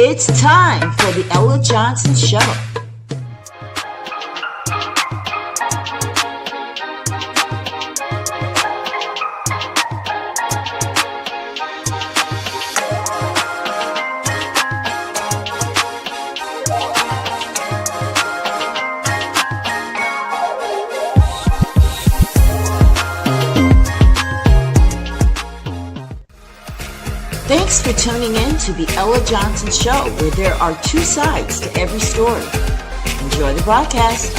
It's time for the Ella Johnson Show. Thanks for tuning in to the Ella Johnson Show, where there are two sides to every story. Enjoy the broadcast.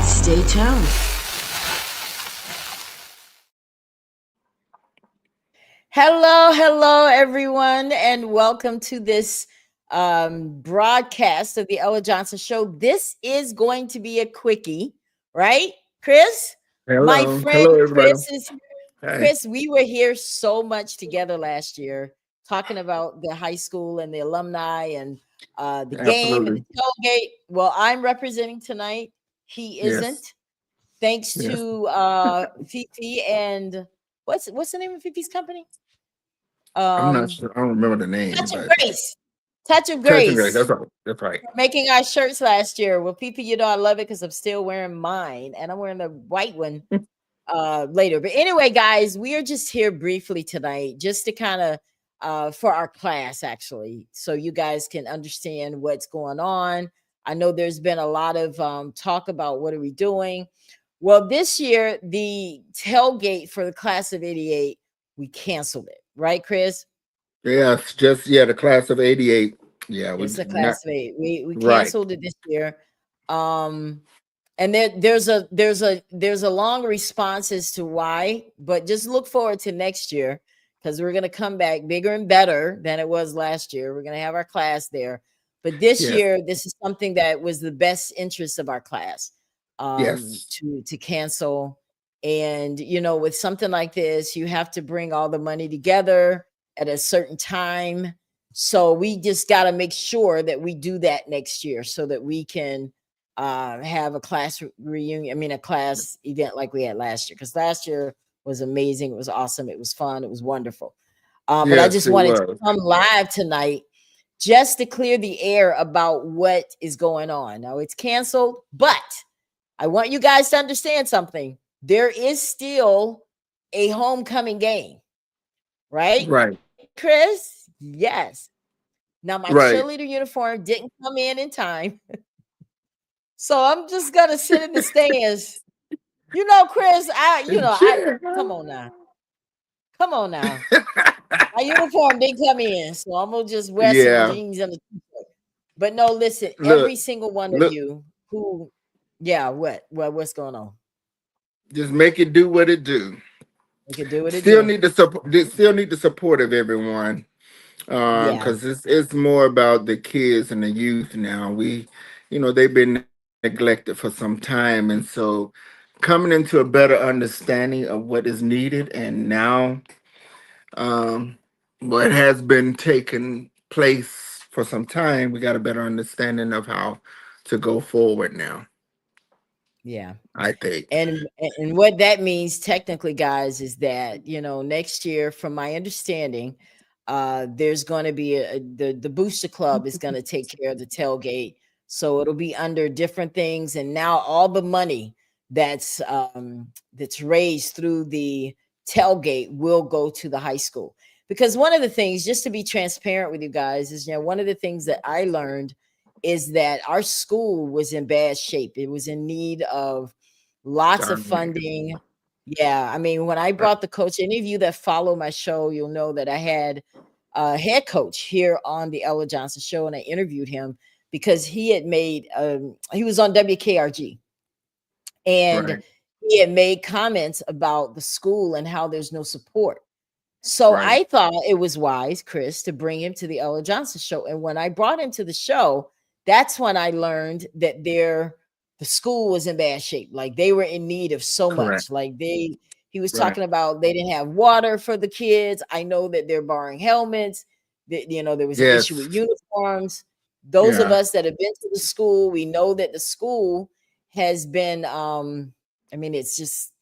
Stay tuned. Hello, everyone, and welcome to this broadcast of the Ella Johnson Show. This is going to be a quickie, right? Chris, my friend Chris is here. Chris, we were here so much together last year talking about the high school and the alumni and the game and the tailgate. Well, I'm representing tonight. He isn't. Yes. Thanks to Fifi and what's the name of Fifi's company? I'm not sure. I don't remember the name. Touch of Grace. Touch of Grace. That's right. That's right. Making our shirts last year. Well, Fifi, you know I love it because I'm still wearing mine, and I'm wearing the white one later. But anyway, guys, we are just here briefly tonight, just to kind of for our class, actually, so you guys can understand what's going on. I know there's been a lot of talk about what are we doing. Well, this year, the tailgate for the class of '88, we canceled it. Right, Chris? Yes, the class of '88. Yeah, it's the class of '88. We canceled it this year. And there's a long response as to why, but just look forward to next year because we're gonna come back bigger and better than it was last year. We're gonna have our class there. But this year, this is something that was the best interest of our class. To cancel. And, you know, with something like this, you have to bring all the money together at a certain time. So we just got to make sure that we do that next year so that we can have a class reunion. I mean, a class event like we had last year, because last year was amazing. It was awesome. It was fun. It was wonderful. But I just wanted to come live tonight just to clear the air about what is going on. Now it's canceled, but I want you guys to understand something. There is still a homecoming game, right? Right. Chris? Yes. Now, my cheerleader uniform didn't come in time. So I'm just going to sit in the stands. You know, Chris, come on now. Come on now. My uniform didn't come in. So I'm going to just wear some jeans and a t-shirt. But no, listen, every single one of you who, what's going on? Just make it do what it do. Make it do what it still do. Need the support. Still need the support of everyone, because it's more about the kids and the youth now. They've been neglected for some time, and so coming into a better understanding of what is needed, and now, what has been taking place for some time, we got a better understanding of how to go forward now. Yeah, I think. And what that means technically, guys, is that, next year, from my understanding, there's going to be the Booster Club is going to take care of the tailgate. So it'll be under different things. And now all the money that's raised through the tailgate will go to the high school. Because one of the things, just to be transparent with you guys, is, one of the things that I learned is that our school was in bad shape. It was in need of lots of funding. Yeah. I mean, when I brought the coach, any of you that follow my show, you'll know that I had a head coach here on the Ella Johnson Show, and I interviewed him because he had made, he was on WKRG, and he had made comments about the school and how there's no support. So I thought it was wise, Chris, to bring him to the Ella Johnson Show. And when I brought him to the show, that's when I learned that the school was in bad shape. Like they were in need of so much. Like he was talking about they didn't have water for the kids. I know that they're borrowing helmets. That, there was an issue with uniforms. Those of us that have been to the school, we know that the school has been, it's just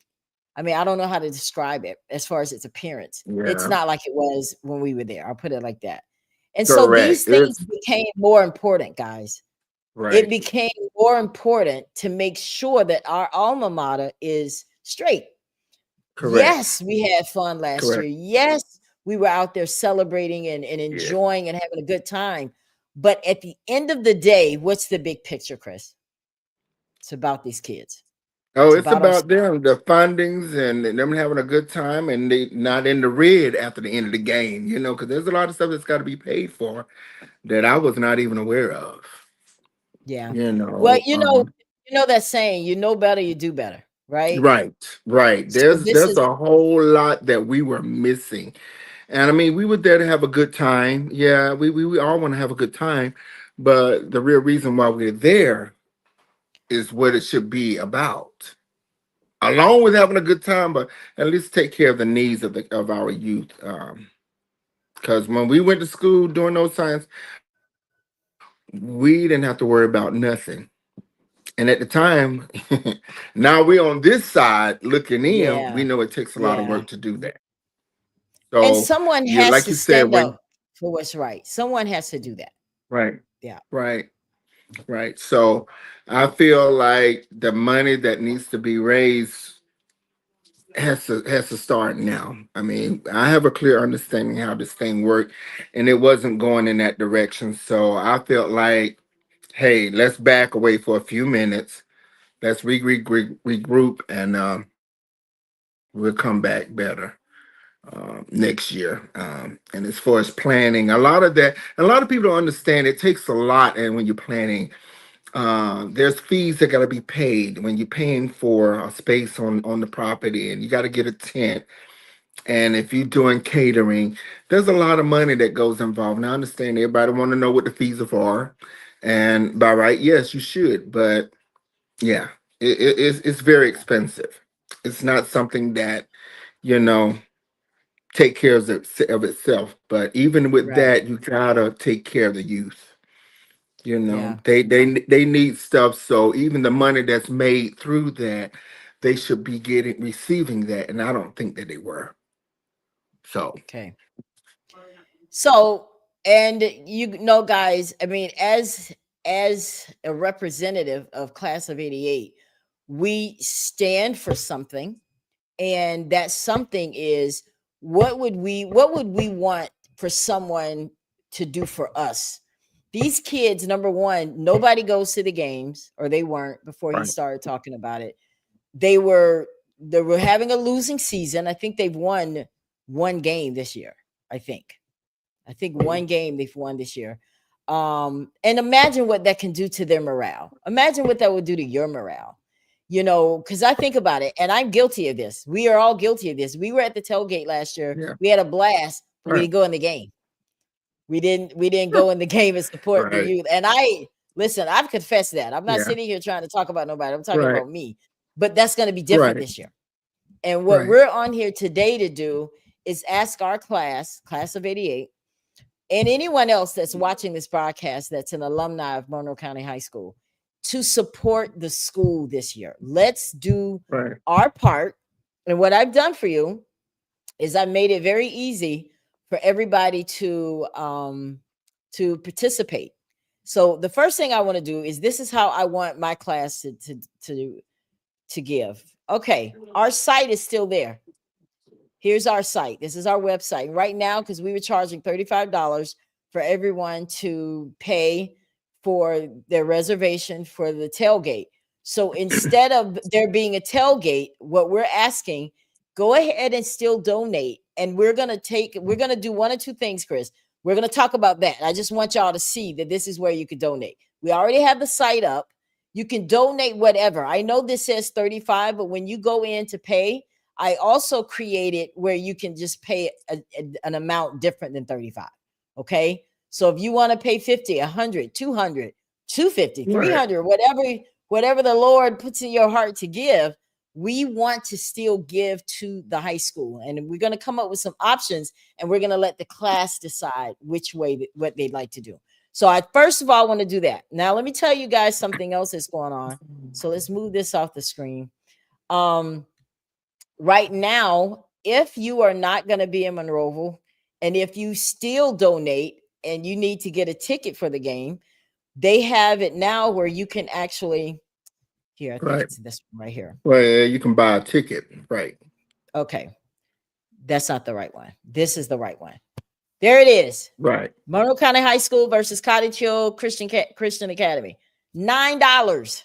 I mean, I don't know how to describe it as far as its appearance. It's Yeah, not like it was when we were there. I'll put it like that. And so these correct. things It's became more important, guys. It right. became more important to make sure that our alma mater is straight. Correct. Yes, we had fun last year. Correct. Yes, we were out there celebrating and Yeah. enjoying and having a good time. But at the end of the day, what's the big picture, Chris? It's about these kids. Oh, It's it's about our about them, the fundings and them having a good time and they not in the red after the end of the game, because there's a lot of stuff that's got to be paid for that I was not even aware of, yeah. you Well, know. you know that saying, you know better, you do better, right? Right, right. So this There's is a whole lot that we were missing. And I mean, we were there to have a good time. Yeah, we all want to have a good time, but the real reason why we're there is what it should be about. Along with having a good time, but at least take care of the needs of our youth. Because when we went to school during those times, we didn't have to worry about nothing. And at the time, now we're on this side looking in, we yeah, know it takes a lot of yeah. work to do that. And So someone you has like to you said, stand when up for what's right. Someone has to do that. right, Yeah. right, right. So I feel like the money that needs to be raised has to start now. I mean, I have a clear understanding how this thing worked, and it wasn't going in that direction. So I felt like, hey, let's back away for a few minutes. Let's regroup, and we'll come back better next year. And as far as planning, a lot of that, a lot of people don't understand. It takes a lot, and when you're planning, there's fees that got to be paid when you're paying for a space on the property, and you got to get a tent. And if you're doing catering, there's a lot of money that goes involved. Now, I understand everybody want to know what the fees are for, and by right, yes, you should. But yeah, it's very expensive. It's not something that you know take care of itself. But even with Right. that, you gotta take care of the youth. Yeah. They need stuff. So even the money that's made through that, they should be getting receiving that, and I don't think that they were. So Okay. So, and you know, guys, I mean, as a representative of class of 88, we stand for something, and that something is what would we want for someone to do for us? These kids, number one, nobody goes to the games, or they weren't before he right, started talking about it. They were having a losing season. I think they've won one game this year. I think. I think one game they've won this year. And imagine what that can do to their morale. Imagine what that would do to your morale. Because I think about it, and I'm guilty of this. We are all guilty of this. We were at the tailgate last year. yeah, We had a blast, but we right, didn't go in the game. We didn't go in the game and support the right, youth. And I listen, I've confessed that. I'm not yeah, sitting here trying to talk about nobody. I'm talking right, about me. But that's going to be different right, this year. And what right, we're on here today to do is ask our class of 88, and anyone else that's watching this broadcast that's an alumni of Monroe County High School, to support the school this year. Let's do right, our part. And what I've done for you is I've made it very easy for everybody to participate. So the first thing I want to do is, this is how I want my class to give. Okay, our site is still there. Here's our site. This is our website. Right now, because we were charging $35 for everyone to pay for their reservation for the tailgate. So instead of there being a tailgate, what we're asking, go ahead and still donate. And we're going to do one or two things, Chris. We're going to talk about that. I just want y'all to see that this is where you could donate. We already have the site up. You can donate whatever. I know this says 35, but when you go in to pay, I also created where you can just pay an amount different than 35. Okay. So if you want to pay 50, 100, 200, 250, right. 300, whatever the Lord puts in your heart to give, we want to still give to the high school. And we're going to come up with some options, and we're going to let the class decide which way, what they'd like to do. So I first of all want to do that. Now let me tell you guys something else that's going on. So let's move this off the screen. right now, if you are not going to be in Monroeville, and if you still donate and you need to get a ticket for the game, they have it now where you can actually, here, I think Right. it's this one right here. Well, you can buy a ticket. Right. Okay. That's not the right one. This is the right one. There it is. Right. Monroe County High School versus Cottage Hill Christian Academy. $9.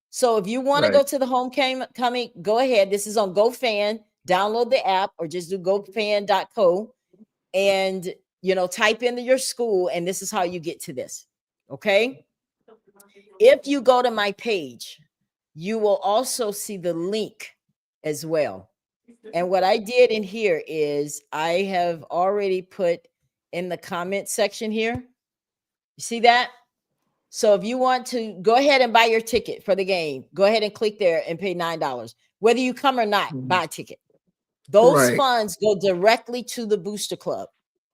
So if you want to Right. go to the homecoming, go ahead. This is on GoFan. Download the app or just do gofan.co and type into your school, and this is how you get to this. Okay. If you go to my page, you will also see the link as well. And what I did in here is I have already put in the comment section here. You see that? So if you want to go ahead and buy your ticket for the game, go ahead and click there and pay $9. Whether you come or not, buy a ticket. Those funds go directly to the Booster Club.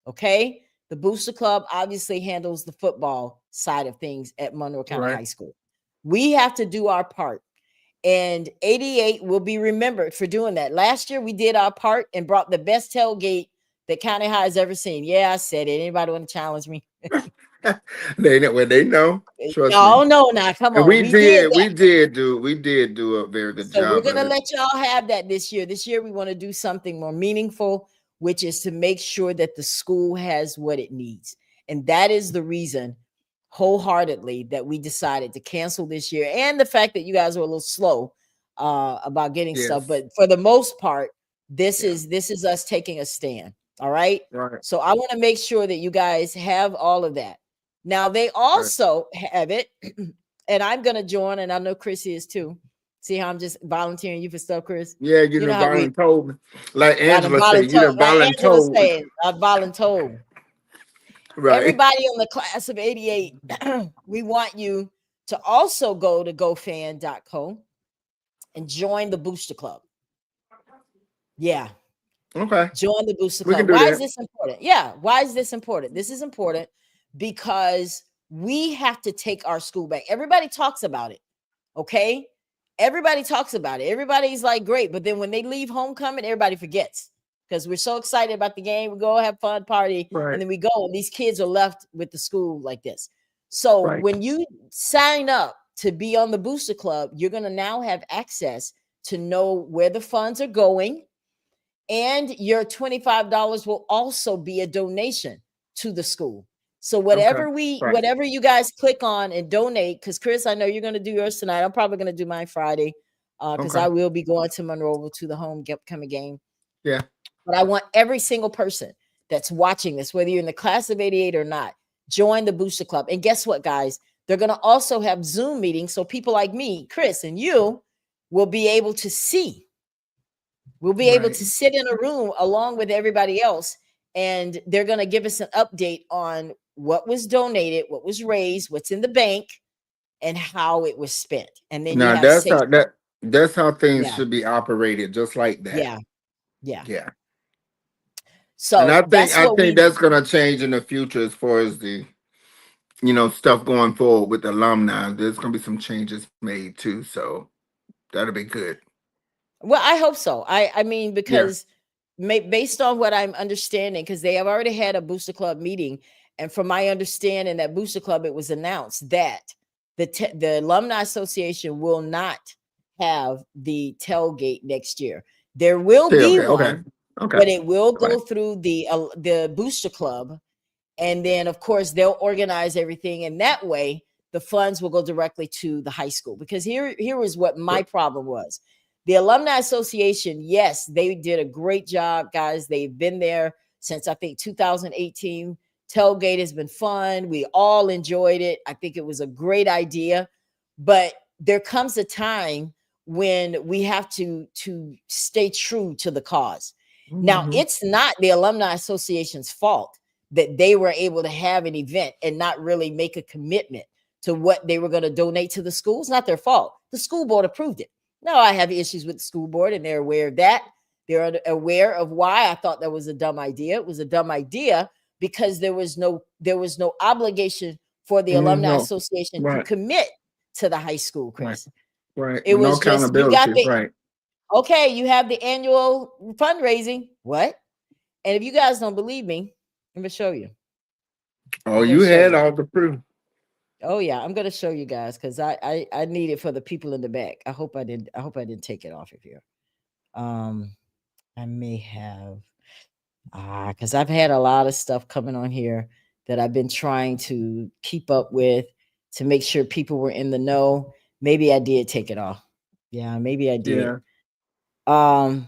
Okay. The Booster Club obviously handles the football side of things at Monroe County High School. We have to do our part. And 88 will be remembered for doing that. Last year, we did our part and brought the best tailgate that County High has ever seen. Yeah, I said it. Anybody want to challenge me? They know. Trust oh me. no, now come And on. we did do a very good So job. we're gonna let y'all have that this year. This year, we want to do something more meaningful, which is to make sure that the school has what it needs. And that is the reason wholeheartedly that we decided to cancel this year, and the fact that you guys were a little slow about getting stuff, but for the most part, this is us taking a stand. All right. So I want to make sure that you guys have all of that. Now they also have it, and I'm gonna join, and I know Chris is too. See how I'm just volunteering you for stuff, Chris? Yeah, you know voluntold. Like Angela said, you voluntold. I voluntold. Right. Everybody on the class of 88, we want you to also go to gofan.co and join the Booster Club. Yeah. Okay. Join the Booster Club. Why is this important? Yeah. Why is this important? This is important because we have to take our school back. Everybody talks about it. Okay. Everybody talks about it. Everybody's like, great. But then when they leave homecoming, everybody forgets. Because we're so excited about the game. We go have fun, party, and then we go. And these kids are left with the school like this. So when you sign up to be on the Booster Club, you're going to now have access to know where the funds are going. And your $25 will also be a donation to the school. So whatever whatever you guys click on and donate, because Chris, I know you're going to do yours tonight. I'm probably going to do mine Friday because I will be going to Monroeville to the homecoming game. Yeah. But I want every single person that's watching this, whether you're in the class of 88 or not, join the Booster Club. And guess what, guys? They're going to also have Zoom meetings. So people like me, Chris, and you will be able to see. We'll be able to sit in a room along with everybody else. And they're going to give us an update on what was donated, what was raised, what's in the bank, and how it was spent. And then now that's how things should be operated, just like that. Yeah. So and I think that's going to change in the future as far as the stuff going forward with the alumni. There's going to be some changes made too, so that'll be good. Well, I hope so. I mean, because based on what I'm understanding, because they have already had a Booster Club meeting, and from my understanding, that Booster Club, it was announced that the Alumni Association will not have the tailgate next year. There will be one. Okay. But it will go through the Booster Club. And then, of course, they'll organize everything. And that way, the funds will go directly to the high school. Because here was what my problem was. The Alumni Association, yes, they did a great job, guys. They've been there since, I think, 2018. Tailgate has been fun. We all enjoyed it. I think it was a great idea. But there comes a time when we have to stay true to the cause. Now, it's not the Alumni Association's fault that they were able to have an event and not really make a commitment to what they were going to donate to the school. It's not their fault. The school board approved it. Now, I have issues with the school board, and they're aware of that. They're aware of why I thought that was a dumb idea. It was a dumb idea because there was no obligation for the Alumni Association to commit to the high school, Chris. Right. It was just you got Okay, you have the annual fundraising. What? And if you guys don't believe me, I'm gonna show you. Oh, I'm gonna you show had you. all the proof. Oh yeah, I'm gonna show you guys because I need it for the people in the back. I hope I didn't take it off of here. Um, I may have because I've had a lot of stuff coming on here that I've been trying to keep up with to make sure people were in the know. Maybe I did take it off. Yeah, maybe I did. Yeah, Um,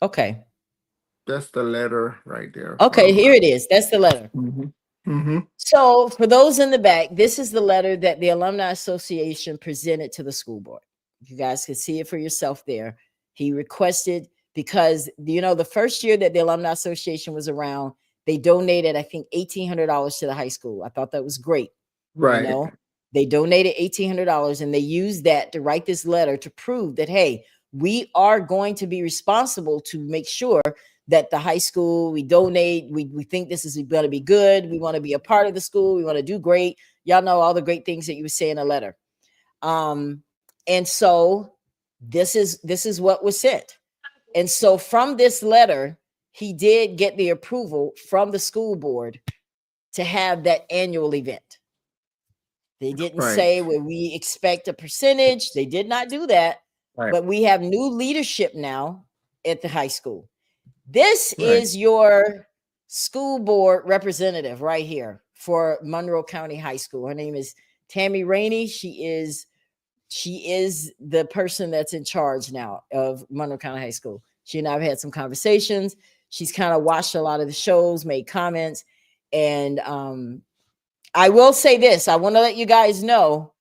okay. that's the letter right there Okay, from. here it is. That's the letter. Mhm. Mhm. So, for those in the back, this is the letter that the Alumni Association presented to the school board. You guys can see it for yourself there. He requested, because the first year that the Alumni Association was around, they donated, I think, $1,800 to the high school. I thought that was great. You Right. know, they donated $1,800 and they used that to write this letter to prove that, hey, we are going to be responsible to make sure that the high school, we donate, we think this is going to be good, we want to be a part of the school, we want to do great. Y'all know all the great things that you would say in a letter. And so this is what was sent. And so from this letter, he did get the approval from the school board to have that annual event. They didn't Right. say, well, we expect a percentage. They did not do that. Right. But we have new leadership now at the high school. This Right. is your school board representative right here for Monroe County High School. Her name is Tammy Rainey. She is the person that's in charge now of Monroe County High School. She and I have had some conversations. She's kind of watched a lot of the shows, made comments, and I will say this. I want to let you guys know.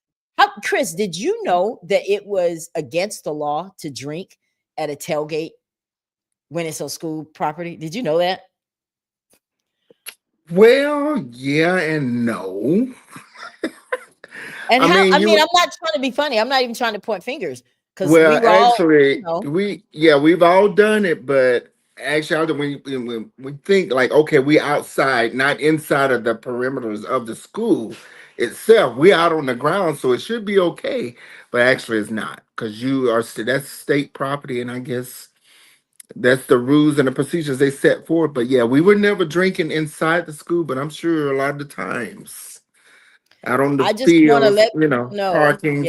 Chris, did you know that it was against the law to drink at a tailgate when it's on school property? Did you know that? Well, yeah and no. And I how? mean, I mean, you. I'm not trying to be funny. I'm not even trying to point fingers because we Well, were all, actually, we've all done it, but actually, when we think like, okay, we outside, not inside of the perimeters of the school itself. We out on the ground, so it should be okay. But actually, it's not because that's state property, and I guess that's the rules and the procedures they set forth. But yeah, we were never drinking inside the school, but I'm sure a lot of the times out on the I just want to fields, let people know. Yeah, parkings,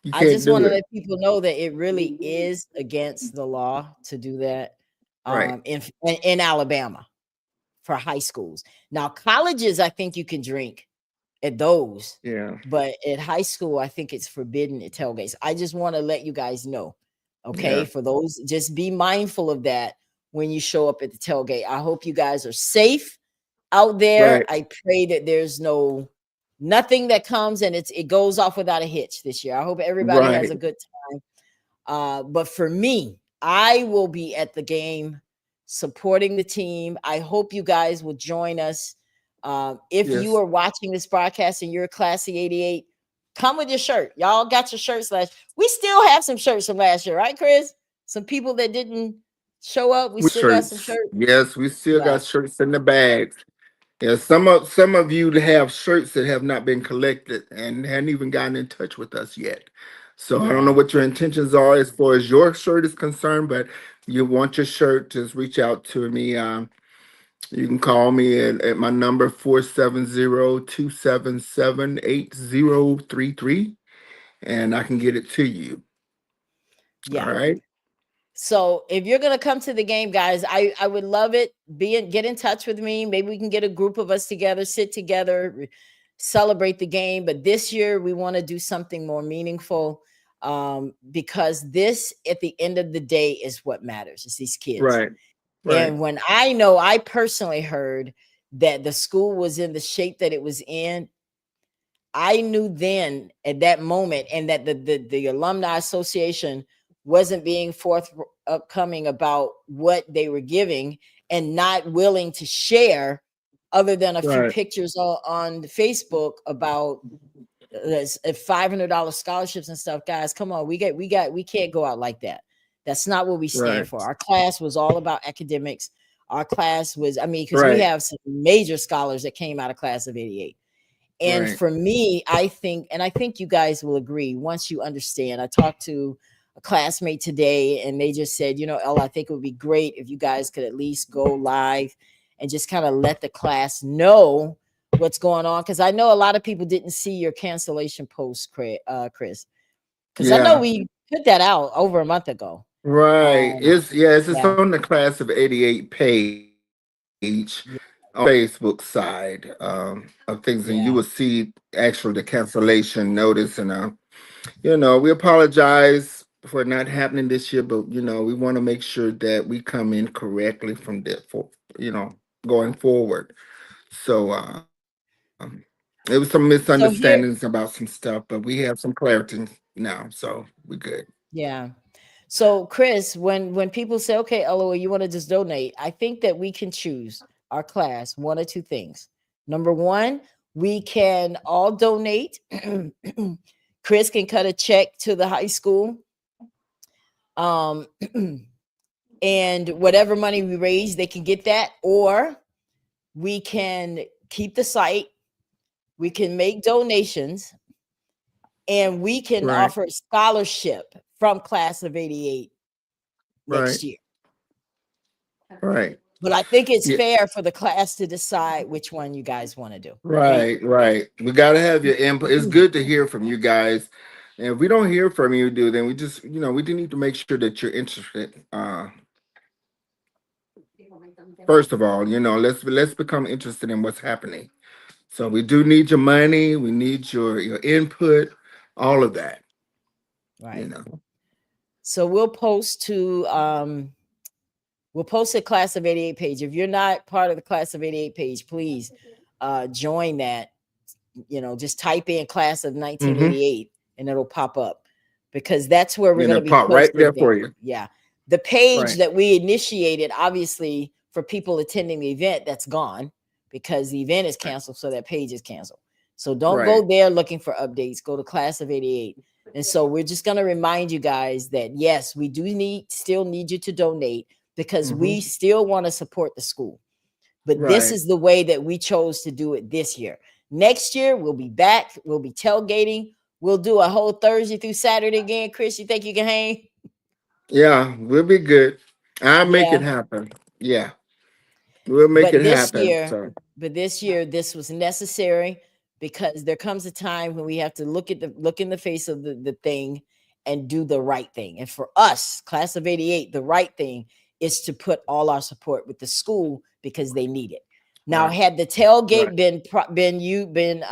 you I can't just do want to it. let people know that it really is against the law to do that Right. in Alabama for high schools. Now, colleges, I think you can drink at those, Yeah. but at high school, I think it's forbidden at tailgates. I just want to let you guys know, okay? Yeah. For those, just be mindful of that when you show up at the tailgate. I hope you guys are safe out there. Right. I pray that there's nothing that comes and it goes off without a hitch this year. I hope everybody has Right. a good time. But for me, I will be at the game supporting the team. I hope you guys will join us. If you Yes. are watching this broadcast and you're a Classy 88, come with your shirt. Y'all got your shirts we still have some shirts from last year, right, Chris? Some people that didn't show up, we With still got some shirts. shirts. Yes, we still Yeah, got shirts in the bags. Yeah, some of you have shirts that have not been collected and hadn't even gotten in touch with us yet. So I don't know yeah, what your intentions are as far as your shirt is concerned, but you want your shirt, just reach out to me. You can call me at my number 470-277-8033, and I can get it to you. All yeah. right. So if you're gonna come to the game, guys, I would love it. Get in touch with me. Maybe we can get a group of us together, sit together, celebrate the game. But this year we want to do something more meaningful, because this, at the end of the day, is what matters. It's these kids. Right. Right. And when I personally heard that the school was in the shape that it was in, I knew then at that moment, and that the alumni association wasn't being forthcoming about what they were giving and not willing to share, other than a few Right. pictures on Facebook about $500 scholarships and stuff. Guys, come on, we can't go out like that. That's not what we stand Right. for. Our class was all about academics. Our class was, because we Right. have some major scholars that came out of class of 88. And Right. for me, I think, and I think you guys will agree once you understand. I talked to a classmate today and they just said, Ella, I think it would be great if you guys could at least go live and just kind of let the class know what's going on. Because I know a lot of people didn't see your cancellation post, Chris. Because I know Yeah. we put that out over a month ago. Right. Um, It's yeah, on the class of 88 page on yeah, Facebook side of things, and you yeah. will see actually the cancellation notice. And we apologize for it not happening this year, but we want to make sure that we come in correctly from that for you know going forward. So there was some misunderstandings So about here, some stuff, but we have some clarity now, so we good. yeah. So, Chris, when people say, "Okay, LOL, you want to just donate," I think that we can choose our class one or two things. Number one, we can all donate. Chris can cut a check to the high school, um, and whatever money we raise, they can get that. Or we can keep the site. We can make donations, and we can Right. offer scholarship from class of '88 Right. next year. Right. But I think it's Yeah. fair for the class to decide which one you guys want to do. Okay. Right, right. We got to have your input. It's good to hear from you guys. And if we don't hear from you, then we just, we do need to make sure that you're interested. First of all, let's become interested in what's happening. So we do need your money. We need your input. All of that. You Right. know. So we'll post a class of '88 page. If you're not part of the class of '88 page, please join that. Just type in class of Mm-hmm. 1988 and it'll pop up, because that's where we're going to be Pop right there posting for things. you. Yeah. The page Right. that we initiated, obviously, for people attending the event, that's gone because the event is Right. canceled. So that page is canceled. So don't Right. go there looking for updates. Go to class of '88. And so we're just going to remind you guys that yes, we do still need you to donate, because Mm-hmm. we still want to support the school. But this Right. is the way that we chose to do it this year. Next year, we'll be back. We'll be tailgating. We'll do a whole Thursday through Saturday again. Chris, you think you can hang? Yeah, we'll be good. I'll make it Yeah. happen. Yeah, we'll make But it this happen. year, So, this was necessary, because there comes a time when we have to look in the face of the thing and do the right thing. And for us, class of '88, the right thing is to put all our support with the school because they need it. Now, right, had the right, tailgate been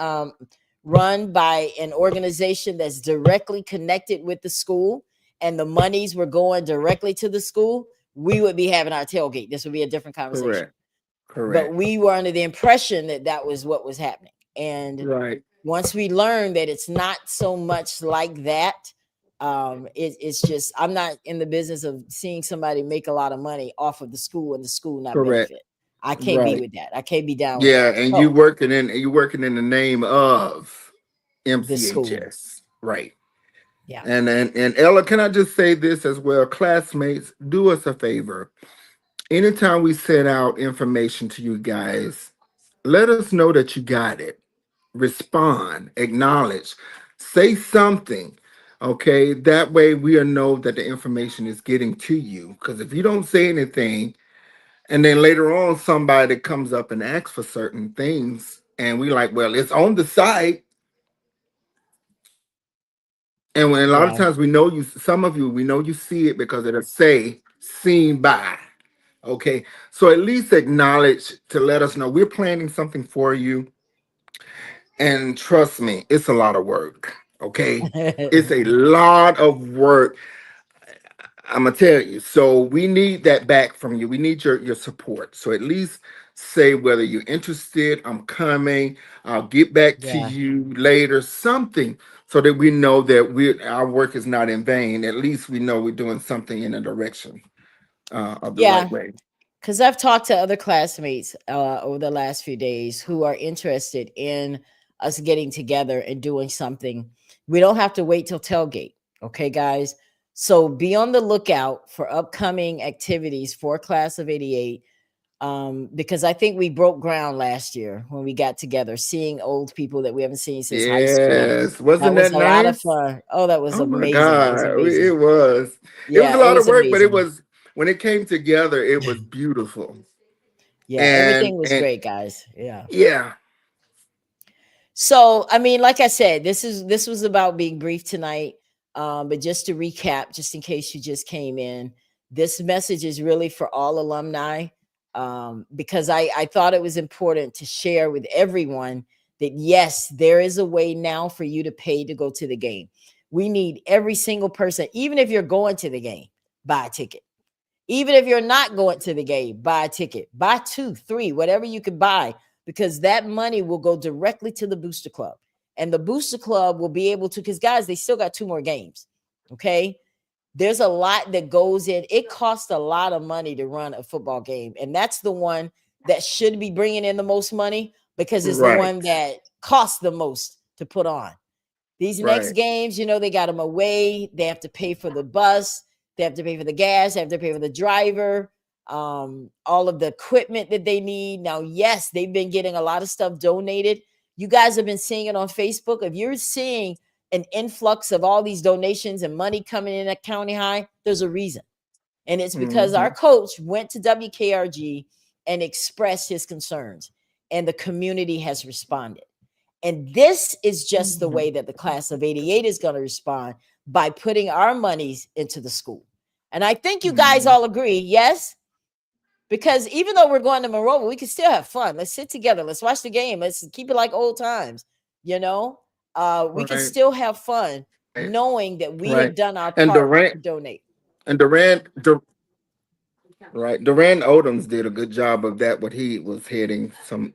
run by an organization that's directly connected with the school, and the monies were going directly to the school, we would be having our tailgate. This would be a different conversation. correct, But correct. we were under the impression that that was what was happening. And Right. once we learned that it's not so much like that, it's just, I'm not in the business of seeing somebody make a lot of money off of the school and the school not Correct. benefit. I can't be Right. with that. I can't be down with that. Yeah, and So you working in the name of the school, MCHS. Right. yeah. And Ella, can I just say this as well? Classmates, do us a favor. Anytime we send out information to you guys, let us know that you got it. Respond, acknowledge, say something. Okay, that way we'll know that the information is getting to you. Because if you don't say anything, and then later on somebody comes up and asks for certain things, and we like, well, it's on the site. And when a lot of Yeah. times we know you, some of you, we know you see it because it'll say seen by. Okay. So at least acknowledge to let us know we're planning something for you. And trust me, it's a lot of work. Okay. It's a lot of work. I'm gonna tell you. So we need that back from you. We need your support. So at least say whether you're interested, I'm coming, I'll get back to Yeah. you later, something so that we know that our work is not in vain. At least we know we're doing something in a direction of the right Yeah. way. Because I've talked to other classmates over the last few days who are interested in us getting together and doing something. We don't have to wait till tailgate. Okay, guys. So be on the lookout for upcoming activities for class of '88. because I think we broke ground last year when we got together, seeing old people that we haven't seen since high school. Yes, That wasn't was that a lot of nice? fun. Oh, that was Oh my amazing. It was God, it amazing. was. It was Yeah, a it lot of was work, but it amazing. was when it came together, it was beautiful. Yeah, And everything was and great, guys. Yeah. yeah, So, I mean, like I said, this was about being brief tonight. But just to recap, just in case you just came in, this message is really for all alumni, because I thought it was important to share with everyone that yes, there is a way now for you to pay to go to the game. We need every single person, even if you're going to the game, buy a ticket. Even if you're not going to the game, buy a ticket, buy 2, 3, whatever you can buy, because that money will go directly to the Booster Club. And the Booster Club will be able to, because guys, they still got 2 more games. Okay. There's a lot that goes in. It costs a lot of money to run a football game. And that's the one that should be bringing in the most money because it's the one right, that costs the most to put on. These next right, games, they got them away. They have to pay for the bus. They have to pay for the gas. They have to pay for the driver, all of the equipment that they need. Now, yes, they've been getting a lot of stuff donated. You guys have been seeing it on Facebook. If you're seeing an influx of all these donations and money coming in at County High, there's a reason. And it's because our hmm, coach went to WKRG and expressed his concerns, and the community has responded. And this is just the way that the class of 88 is going to respond, by putting our monies into the school. And I think you guys hmm, all agree, yes? Because even though we're going to Monroe, we can still have fun. Let's sit together. Let's watch the game. Let's keep it like old times. You know, we can right, still have fun right, knowing that we have right. done our And part Durant to donate. and Durant Odoms did a good job of that. What he was heading some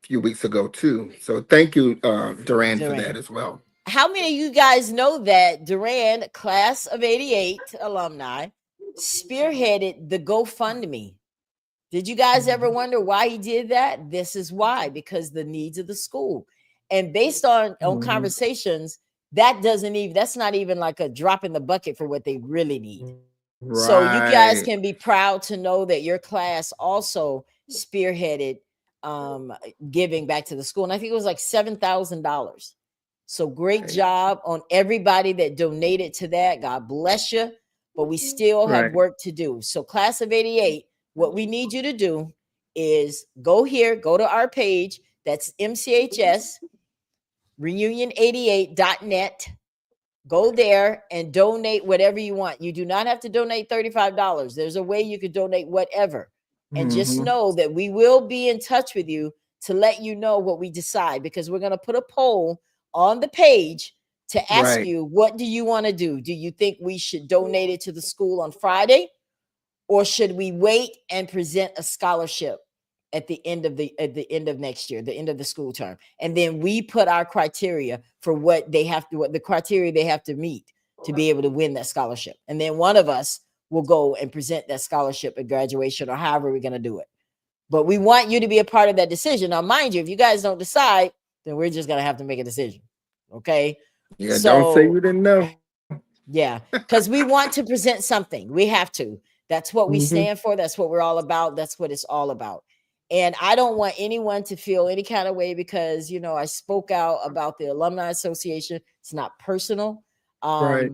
few weeks ago too. So thank you, Durant, for that Duran. as well. How many of you guys know that Duran, class of 88 alumni, spearheaded the GoFundMe? Did you guys ever Mhm. wonder why he did that? This is why, because the needs of the school. And based on Mhm. conversations, that's not even like a drop in the bucket for what they really need. So you guys Right. can be proud to know that your class also spearheaded um giving back to the school. And I think it was like $7,000. So great Right. job on everybody that donated to that. God bless you. But we still have Right. work to do. So class of 88, what we need you to do is go here, go to our page. That's MCHS reunion88.net. Go there and donate whatever you want. You do not have to donate $35. There's a way you could donate whatever. And just Hmm. know that we will be in touch with you to let you know what we decide, because we're going to put a poll on the page to ask Right. you, what do you want to do? Do you think we should donate it to the school on Friday? Or should we wait and present a scholarship at the end of next year, the end of the school term? And then we put our criteria for what the criteria they have to meet to be able to win that scholarship. And then one of us will go and present that scholarship at graduation, or however we're going to do it. But we want you to be a part of that decision. Now, mind you, if you guys don't decide, then we're just going to have to make a decision. Okay. Yeah. Don't say So you didn't know. yeah, because we want to present something. We have to. That's what we Hmm. stand for. That's what we're all about. That's what it's all about. And I don't want anyone to feel any kind of way because, I spoke out about the Alumni Association. It's not personal. Right.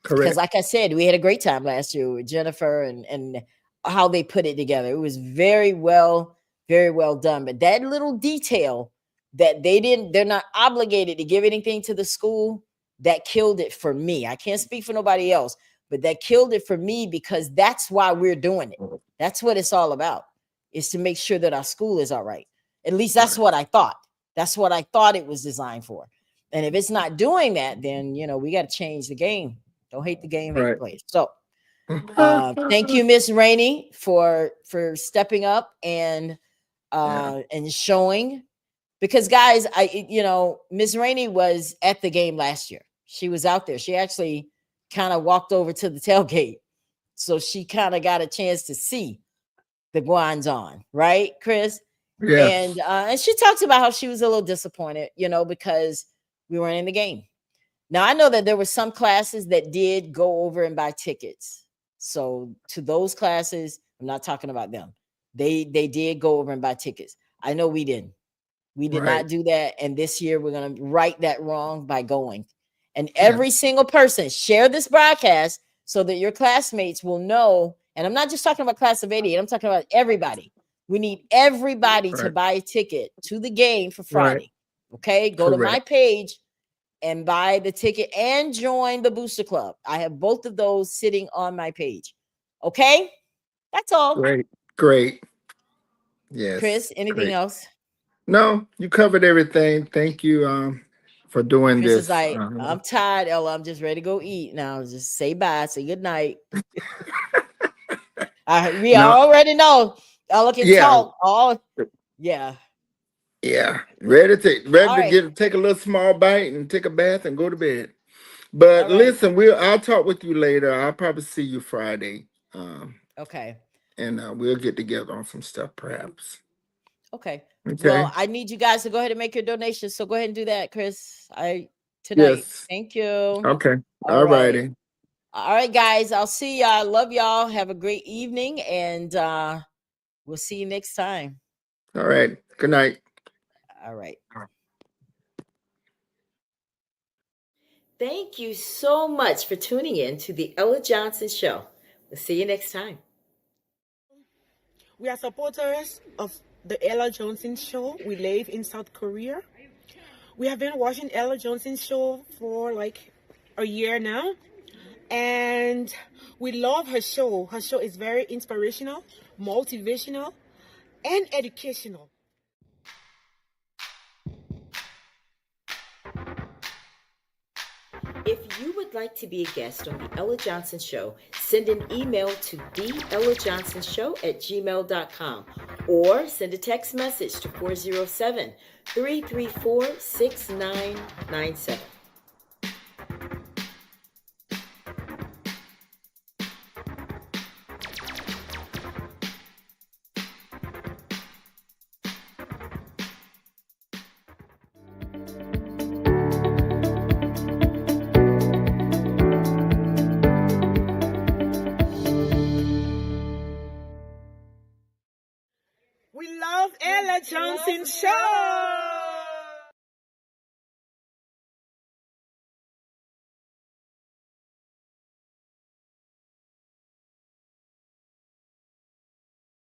Because Correct. like I said, we had a great time last year with Jennifer and how they put it together. It was very well done. But that little detail that they're not obligated to give anything to the school, that killed it for me. I can't speak for nobody else, but that killed it for me, because that's why we're doing it. That's what it's all about, is to make sure that our school is all right. At least that's Right. what I thought. That's what I thought it was designed for. And if it's not doing that, then we got to change the game. Don't hate the game, hate the Right. place. So thank you, Miss Rainey, for stepping up Yeah. and showing. Because guys, Miss Rainey was at the game last year. She was out there. She actually kind of walked over to the tailgate. So she kind of got a chance to see the Guans on, right, Chris? Yes. And she talks about how she was a little disappointed, because we weren't in the game. Now, I know that there were some classes that did go over and buy tickets. So to those classes, I'm not talking about them. They did go over and buy tickets. I know we didn't. We did Right. not do that. And this year we're going to right that wrong by going. And Yeah. every single person share this broadcast so that your classmates will know. And I'm not just talking about class of 88. I'm talking about everybody. We need everybody to Right. buy a ticket to the game for Right. Friday. Okay. Go to my Correct. page and buy the ticket and join the Booster Club. I have both of those sitting on my page. Okay. That's all. Great. Great. Yes. Chris, anything Great. else? No, you covered everything. Thank you for doing Chris is this. like, I'm tired, Ella. I'm just ready to go eat now. Just say bye. Say good night. We No, already know Ella can yeah, talk. All yeah. yeah. Ready to All right. take a little small bite and take a bath and go to bed. But All right. listen, I'll talk with you later. I'll probably see you Friday. Okay. And we'll get together on some stuff perhaps. Okay. Okay. Well, I need you guys to go ahead and make your donations. So go ahead and do that, Chris. Tonight. Yes. Thank you. Okay. All right. Righty. All right, guys. I'll see y'all. Love y'all. Have a great evening, and we'll see you next time. All right. Good night. All right. Thank you so much for tuning in to the Ella Johnson Show. We'll see you next time. We are supporters of the Ella Johnson Show. We live in South Korea. We have been watching Ella Johnson Show for like a year now. And we love her show. Her show is very inspirational, motivational, and educational. If you would like to be a guest on the Ella Johnson Show, send an email to theellajohnsonshow@gmail.com or send a text message to 407-334-6997. We love Ella Johnson Show.